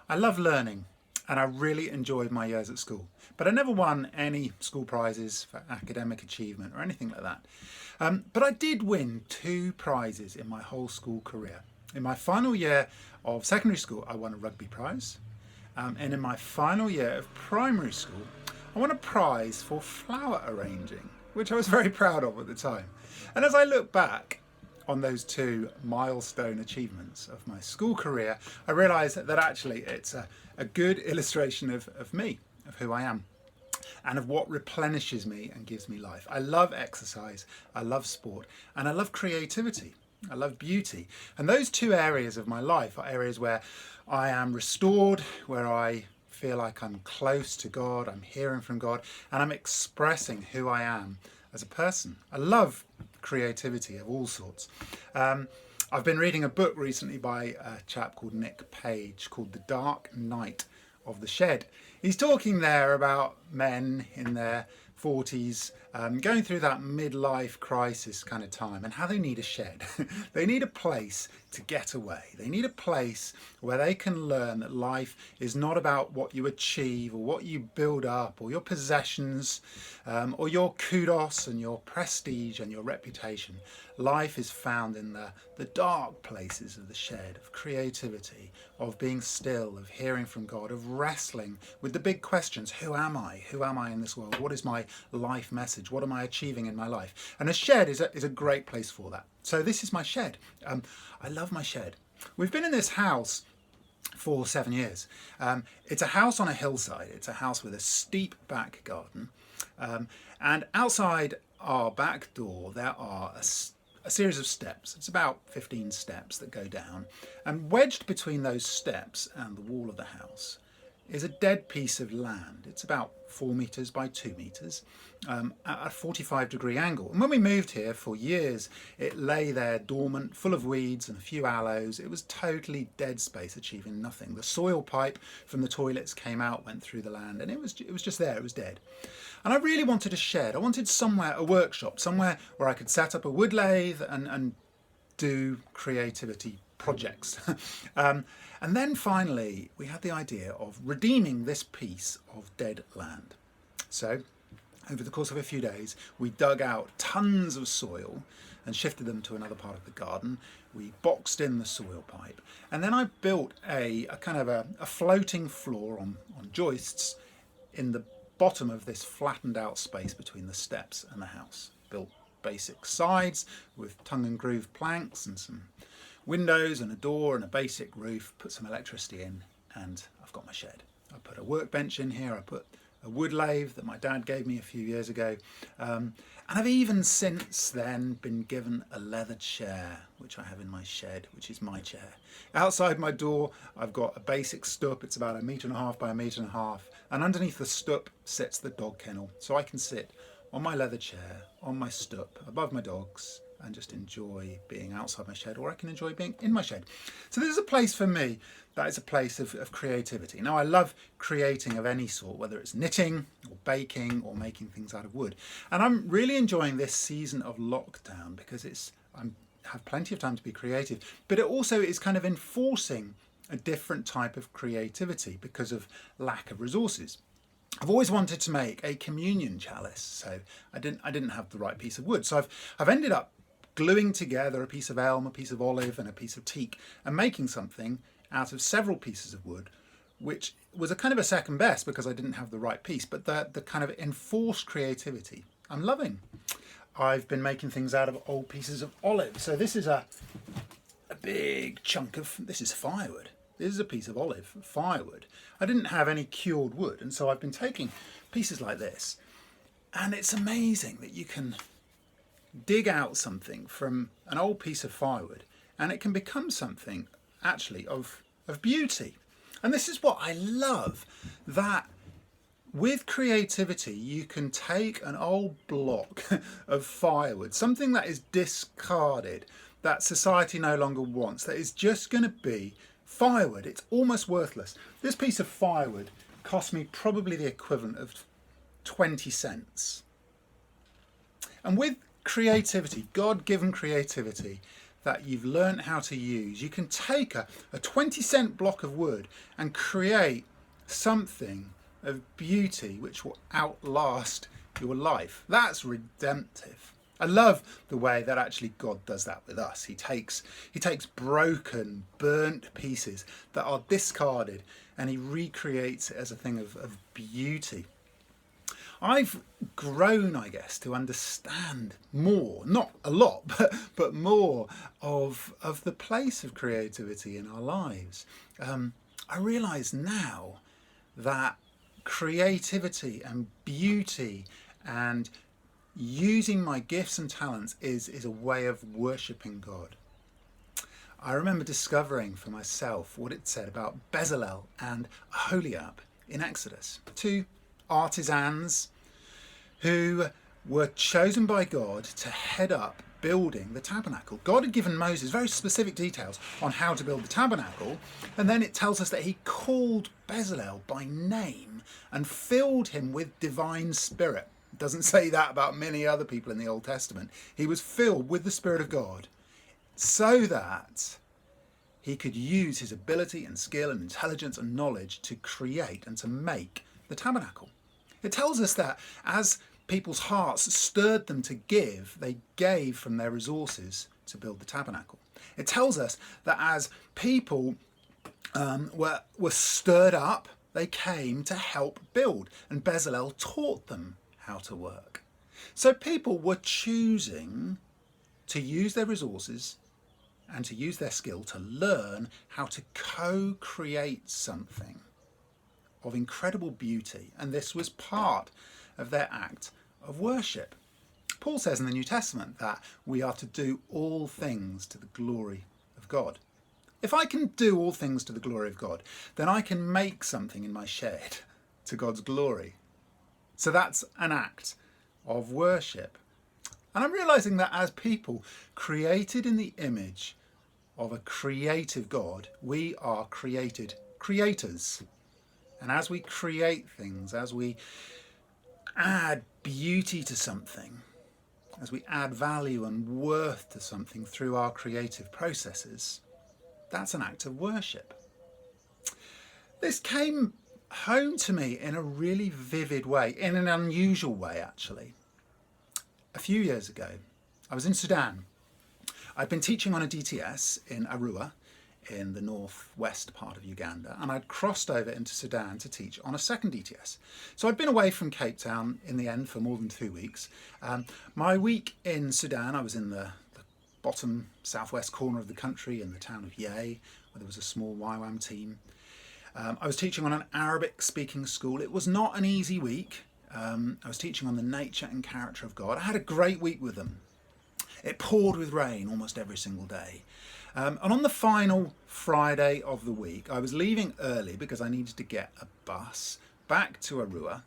I love learning and I really enjoyed my years at school, but I never won any school prizes for academic achievement or anything like that. But I did win two prizes in my whole school career. In my final year of secondary school, I won a rugby prize. And in my final year of primary school, I won a prize for flower arranging, which I was very proud of at the time. And as I look back on those two milestone achievements of my school career, I realise that actually it's a good illustration of me, of who I am, and of what replenishes me and gives me life. I love exercise, I love sport, and I love creativity. I love beauty. And those two areas of my life are areas where I am restored, where I feel like I'm close to God, I'm hearing from God, and I'm expressing who I am as a person. I love creativity of all sorts. I've been reading a book recently by a chap called Nick Page called The Dark Night of the Shed. He's talking there about men in their 40s going through that midlife crisis kind of time and how they need a shed. They need a place to get away. They need a place where they can learn that life is not about what you achieve or what you build up or your possessions or your kudos and your prestige and your reputation. Life is found in the dark places of the shed, of creativity, of being still, of hearing from God, of wrestling with the big questions. Who am I? Who am I in this world? What is my life message? What am I achieving in my life? And a shed is a great place for that. So this is my shed. I love my shed. We've been in this house for 7 years. It's a house on a hillside. It's a house with a steep back garden. And outside our back door, there are a series of steps. It's about 15 steps that go down. And wedged between those steps and the wall of the house is a dead piece of land. It's about 4 metres by 2 metres at a 45-degree angle. And when we moved here for years, it lay there dormant, full of weeds and a few aloes. It was totally dead space, achieving nothing. The soil pipe from the toilets came out, went through the land, and it was just there. It was dead. And I really wanted a shed. I wanted somewhere, a workshop, somewhere where I could set up a wood lathe and do creativity projects. And then finally, we had the idea of redeeming this piece of dead land. So over the course of a few days, we dug out tons of soil and shifted them to another part of the garden. We boxed in the soil pipe. And then I built a kind of a floating floor on joists in the bottom of this flattened out space between the steps and the house. Built basic sides with tongue and groove planks and some windows and a door and a basic roof, put some electricity in, and I've got my shed. I put a workbench in here, I put a wood lathe that my dad gave me a few years ago, and I've even since then been given a leather chair, which I have in my shed, which is my chair. Outside my door, I've got a basic stoop. It's about 1.5 metres by 1.5 metres, and underneath the stoop sits the dog kennel, so I can sit on my leather chair, on my stoop, above my dogs, and just enjoy being outside my shed, or I can enjoy being in my shed. So this is a place for me that is a place of creativity. Now I love creating of any sort, whether it's knitting or baking or making things out of wood. And I'm really enjoying this season of lockdown because I have plenty of time to be creative, but it also is kind of enforcing a different type of creativity because of lack of resources. I've always wanted to make a communion chalice, so I didn't have the right piece of wood. So I've ended up gluing together a piece of elm, a piece of olive and a piece of teak and making something out of several pieces of wood, which was a kind of a second best because I didn't have the right piece, but the kind of enforced creativity I'm loving. I've been making things out of old pieces of olive. So this is a big chunk of, this is firewood. This is a piece of olive, firewood. I didn't have any cured wood, and so I've been taking pieces like this, and it's amazing that you can dig out something from an old piece of firewood and it can become something actually of beauty. And this is what I love, that with creativity you can take an old block of firewood, something that is discarded, that society no longer wants, that is just going to be firewood. It's almost worthless. This piece of firewood cost me probably the equivalent of 20 cents. And with creativity, God-given creativity, that you've learned how to use, you can take a 20-cent block of wood and create something of beauty which will outlast your life. That's redemptive. I love the way that actually God does that with us. He takes broken, burnt pieces that are discarded and he recreates it as a thing of beauty. I've grown, I guess, to understand more, not a lot, but more of the place of creativity in our lives. I realise now that creativity and beauty and using my gifts and talents is a way of worshipping God. I remember discovering for myself what it said about Bezalel and Aholiab in Exodus, two artisans who were chosen by God to head up building the tabernacle. God had given Moses very specific details on how to build the tabernacle, and then it tells us that he called Bezalel by name and filled him with divine spirit. It doesn't say that about many other people in the Old Testament. He was filled with the Spirit of God so that he could use his ability and skill and intelligence and knowledge to create and to make the tabernacle. It tells us that as people's hearts stirred them to give, they gave from their resources to build the tabernacle. It tells us that as people were stirred up, they came to help build, and Bezalel taught them how to work. So people were choosing to use their resources and to use their skill to learn how to co-create something of incredible beauty, and this was part of their act of worship. Paul says in the New Testament that we are to do all things to the glory of God. If I can do all things to the glory of God, then I can make something in my shed to God's glory. So that's an act of worship. And I'm realising that as people created in the image of a creative God, we are created creators. And as we create things, as we add beauty to something, as we add value and worth to something through our creative processes, that's an act of worship. This came home to me in a really vivid way, in an unusual way actually. A few years ago, I was in Sudan. I'd been teaching on a DTS in Arua, in the northwest part of Uganda, and I'd crossed over into Sudan to teach on a second DTS. So I'd been away from Cape Town in the end for more than 2 weeks. My week in Sudan, I was in the bottom southwest corner of the country in the town of Yei, where there was a small YWAM team. I was teaching on an Arabic speaking school. It was not an easy week. I was teaching on the nature and character of God. I had a great week with them. It poured with rain almost every single day. And on the final Friday of the week, I was leaving early because I needed to get a bus back to Arua,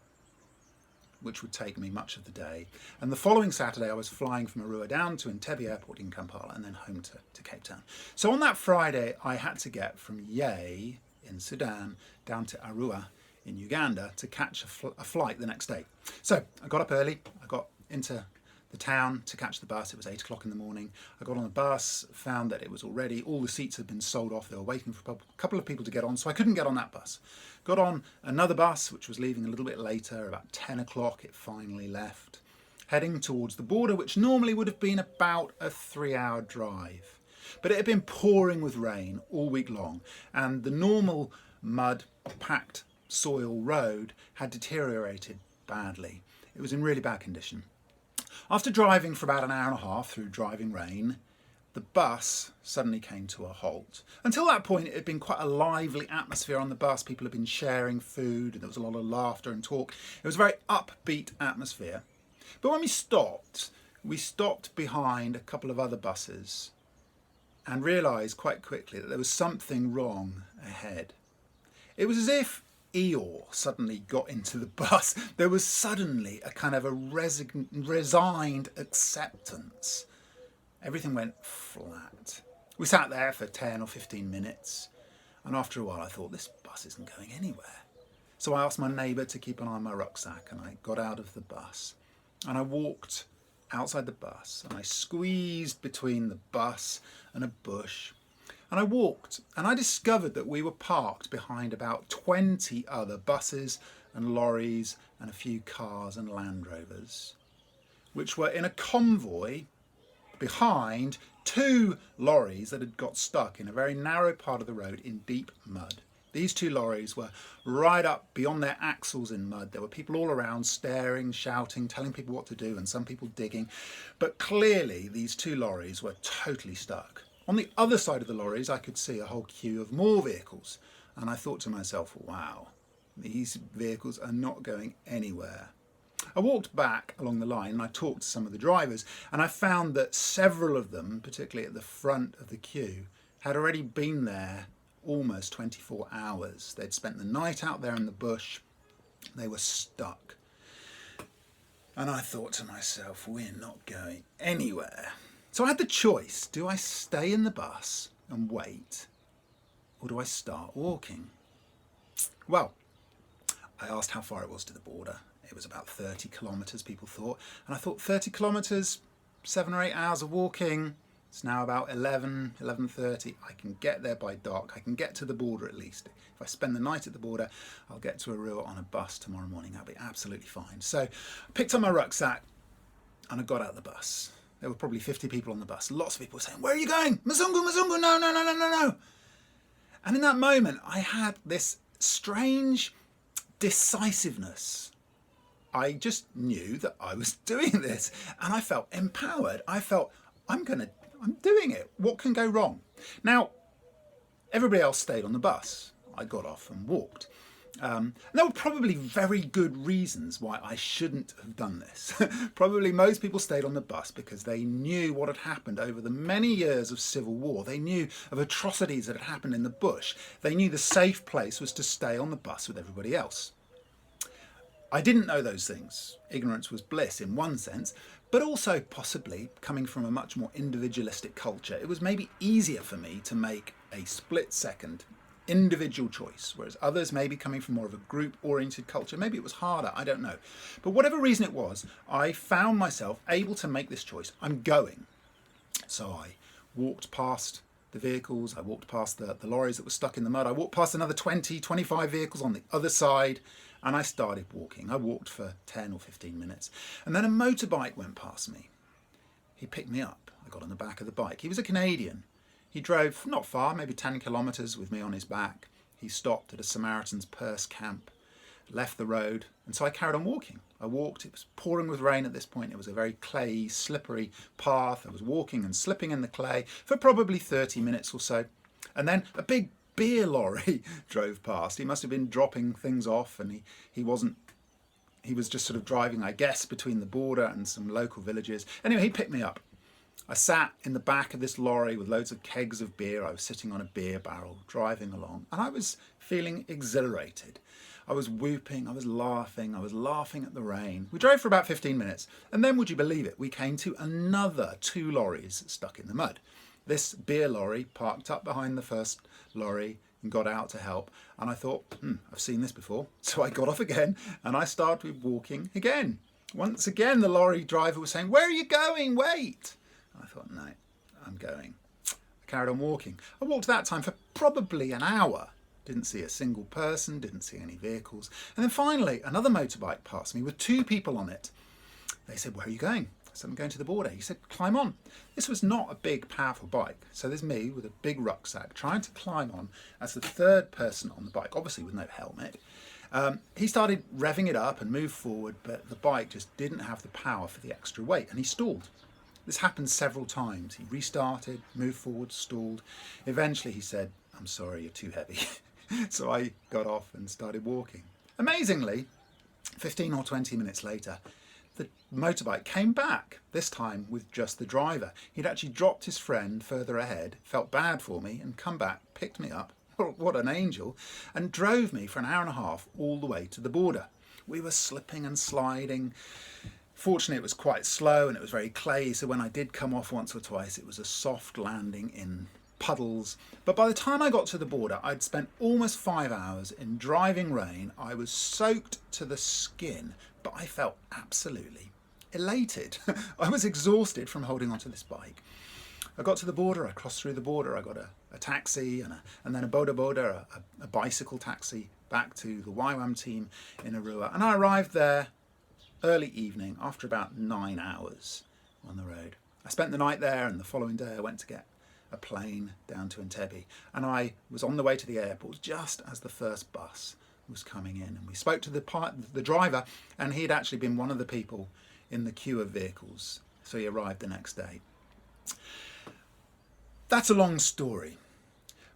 which would take me much of the day. And the following Saturday, I was flying from Arua down to Entebbe Airport in Kampala and then home to Cape Town. So on that Friday, I had to get from Yei in Sudan down to Arua in Uganda to catch a flight the next day. So I got up early, I got into the town to catch the bus. It was 8 o'clock in the morning. I got on the bus, found that it was already, all the seats had been sold off. They were waiting for a couple of people to get on, so I couldn't get on that bus. Got on another bus, which was leaving a little bit later, about 10 o'clock it finally left, heading towards the border, which normally would have been about a 3-hour drive. But it had been pouring with rain all week long, and the normal mud-packed soil road had deteriorated badly. It was in really bad condition. After driving for about an hour and a half through driving rain, the bus suddenly came to a halt. Until that point, it had been quite a lively atmosphere on the bus. People had been sharing food, and there was a lot of laughter and talk. It was a very upbeat atmosphere. But when we stopped behind a couple of other buses and realised quite quickly that there was something wrong ahead. It was as if Eeyore suddenly got into the bus. There was suddenly a kind of a resigned acceptance. Everything went flat. We sat there for 10 or 15 minutes, and after a while I thought, this bus isn't going anywhere. So I asked my neighbour to keep an eye on my rucksack, and I got out of the bus and I walked outside the bus and I squeezed between the bus and a bush. And I walked and I discovered that we were parked behind about 20 other buses and lorries and a few cars and Land Rovers, which were in a convoy behind 2 lorries that had got stuck in a very narrow part of the road in deep mud. These 2 lorries were right up beyond their axles in mud. There were people all around staring, shouting, telling people what to do, and some people digging. But clearly these 2 lorries were totally stuck. On the other side of the lorries, I could see a whole queue of more vehicles. And I thought to myself, wow, these vehicles are not going anywhere. I walked back along the line and I talked to some of the drivers, and I found that several of them, particularly at the front of the queue, had already been there almost 24 hours. They'd spent the night out there in the bush. They were stuck. And I thought to myself, we're not going anywhere. So I had the choice. Do I stay in the bus and wait, or do I start walking? Well, I asked how far it was to the border. It was about 30 kilometres, people thought. And I thought 30 kilometres, 7 or 8 hours of walking. It's now about 11:30. I can get there by dark. I can get to the border at least. If I spend the night at the border, I'll get to Arua on a bus tomorrow morning. That'll be absolutely fine. So I picked up my rucksack and I got out of the bus. There were probably 50 people on the bus. Lots of people were saying, "Where are you going? Mzungu, Mzungu, no, no, no, no, no, no." And in that moment, I had this strange decisiveness. I just knew that I was doing this and I felt empowered. I felt, I'm doing it. What can go wrong? Now, everybody else stayed on the bus. I got off and walked. There were probably very good reasons why I shouldn't have done this. Probably most people stayed on the bus because they knew what had happened over the many years of civil war. They knew of atrocities that had happened in the bush. They knew the safe place was to stay on the bus with everybody else. I didn't know those things. Ignorance was bliss in one sense, but also possibly coming from a much more individualistic culture, it was maybe easier for me to make a split-second individual choice, whereas others maybe coming from more of a group-oriented culture, maybe it was harder, I don't know. But whatever reason it was, I found myself able to make this choice. I'm going. So I walked past the vehicles, I walked past the lorries that were stuck in the mud, I walked past another 20, 25 vehicles on the other side, and I started walking. I walked for 10 or 15 minutes, and then a motorbike went past me. He picked me up. I got on the back of the bike. He was a Canadian. He drove not far, maybe 10 kilometres with me on his back. He stopped at a Samaritan's Purse camp, left the road, and so I carried on walking. I walked. It was pouring with rain at this point. It was a very clayey, slippery path. I was walking and slipping in the clay for probably 30 minutes or so. And then a big beer lorry drove past. He must have been dropping things off, and he was just sort of driving, I guess, between the border and some local villages. Anyway, he picked me up. I sat in the back of this lorry with loads of kegs of beer. I was sitting on a beer barrel, driving along, and I was feeling exhilarated. I was whooping, I was laughing at the rain. We drove for about 15 minutes, and then, would you believe it, we came to another 2 lorries stuck in the mud. This beer lorry parked up behind the first lorry and got out to help, and I thought, I've seen this before. So I got off again and I started walking again. Once again, the lorry driver was saying, "Where are you going? Wait." I thought, no, I'm going. I carried on walking. I walked that time for probably an hour. Didn't see a single person, didn't see any vehicles. And then finally, another motorbike passed me with 2 people on it. They said, "Where are you going?" I said, "I'm going to the border." He said, "Climb on." This was not a big, powerful bike. So there's me with a big rucksack trying to climb on as the 3rd person on the bike, obviously with no helmet. He started revving it up and moved forward, but the bike just didn't have the power for the extra weight, and he stalled. This happened several times. He restarted, moved forward, stalled. Eventually he said, "I'm sorry, you're too heavy." So I got off and started walking. Amazingly, 15 or 20 minutes later, the motorbike came back, this time with just the driver. He'd actually dropped his friend further ahead, felt bad for me, and come back, picked me up, what an angel, and drove me for an hour and a half all the way to the border. We were slipping and sliding. Fortunately, it was quite slow and it was very clayey, so when I did come off once or twice, it was a soft landing in puddles. But by the time I got to the border, I'd spent almost 5 hours in driving rain. I was soaked to the skin, but I felt absolutely elated. I was exhausted from holding onto this bike. I got to the border, I crossed through the border, I got a taxi and then a boda, a bicycle taxi back to the YWAM team in Arua. And I arrived there early evening after about 9 hours on the road. I spent the night there, and the following day I went to get a plane down to Entebbe. And I was on the way to the airport just as the first bus was coming in. And we spoke to the driver, and he had actually been one of the people in the queue of vehicles. So he arrived the next day. That's a long story.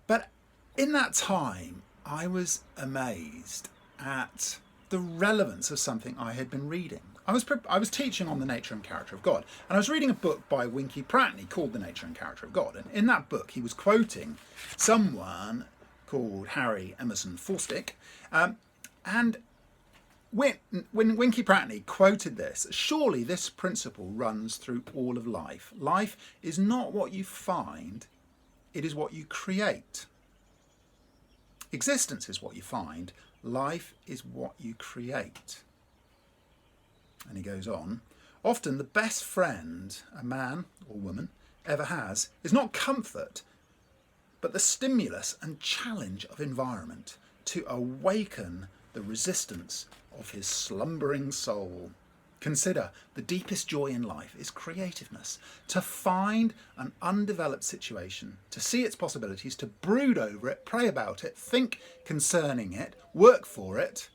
But in that time, I was amazed at the relevance of something I had been reading. I was teaching on the nature and character of God, and I was reading a book by Winky Pratney called The Nature and Character of God. And in that book, he was quoting someone called Harry Emerson Fosdick. And when Winky Pratney quoted this, surely this principle runs through all of life. Life is not what you find, it is what you create. Existence is what you find, life is what you create. And he goes on, often the best friend a man or woman ever has is not comfort, but the stimulus and challenge of environment to awaken the resistance of his slumbering soul. Consider the deepest joy in life is creativeness, to find an undeveloped situation, to see its possibilities, to brood over it, pray about it, think concerning it, work for it,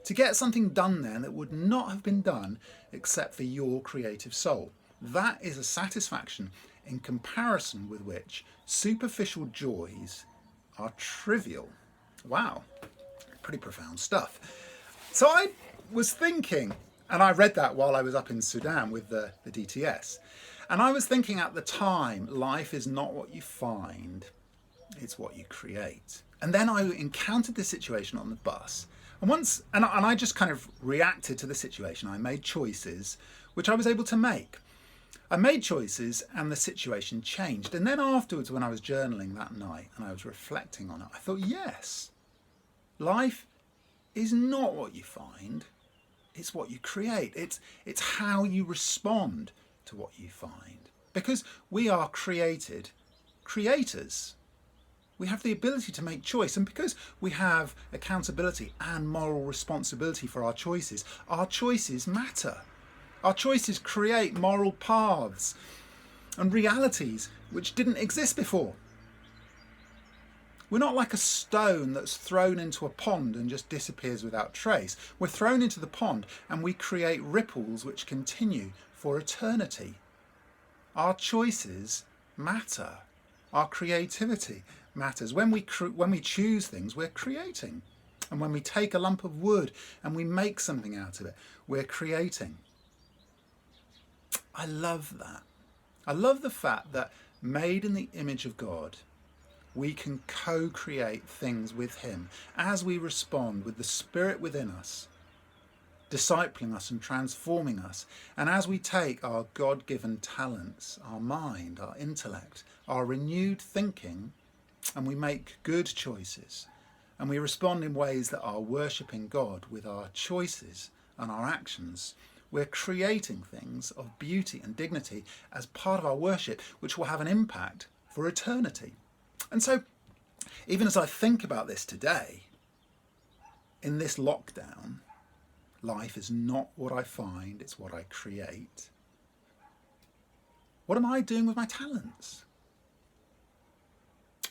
to get something done there that would not have been done except for your creative soul. That is a satisfaction in comparison with which superficial joys are trivial. Wow, pretty profound stuff. So I was thinking, and I read that while I was up in Sudan with the DTS, and I was thinking at the time, life is not what you find, it's what you create. And then I encountered this situation on the bus, and I just kind of reacted to the situation. I made choices which I was able to make. I made choices and the situation changed. And then afterwards, when I was journaling that night and I was reflecting on it, I thought, yes, life is not what you find, it's what you create. It's how you respond to what you find. Because we are created creators. We have the ability to make choice, and because we have accountability and moral responsibility for our choices matter. Our choices create moral paths and realities which didn't exist before. We're not like a stone that's thrown into a pond and just disappears without trace. We're thrown into the pond and we create ripples which continue for eternity. Our choices matter. Our creativity matters. When we choose things, we're creating. And when we take a lump of wood and we make something out of it, we're creating. I love that. I love the fact that made in the image of God, we can co-create things with him as we respond with the Spirit within us, discipling us and transforming us. And as we take our God-given talents, our mind, our intellect, our renewed thinking, and we make good choices, and we respond in ways that are worshipping God with our choices and our actions, we're creating things of beauty and dignity as part of our worship, which will have an impact for eternity. And so, even as I think about this today, in this lockdown, life is not what I find, it's what I create. What am I doing with my talents?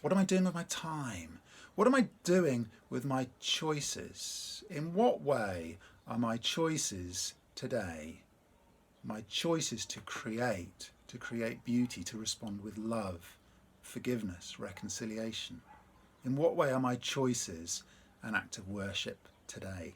What am I doing with my time? What am I doing with my choices? In what way are my choices today my choices to create beauty, to respond with love, forgiveness, reconciliation? In what way are my choices an act of worship today?